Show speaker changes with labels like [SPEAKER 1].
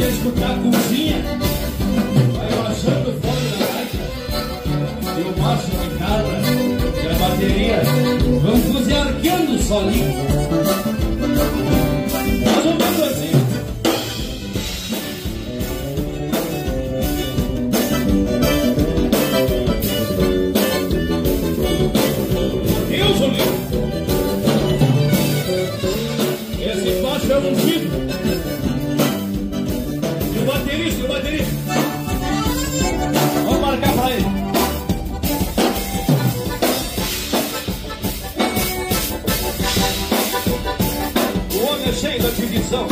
[SPEAKER 1] a escutar a cozinha, vai baixando fora da gaita, e o baixo na guitarra, e a bateria vão cozinhando sozinho. Faz um cantorzinho. Eu, Julinho, esse baixo é um filho. E o baterista, vamos marcar pra ele. O homem é cheio da tradição.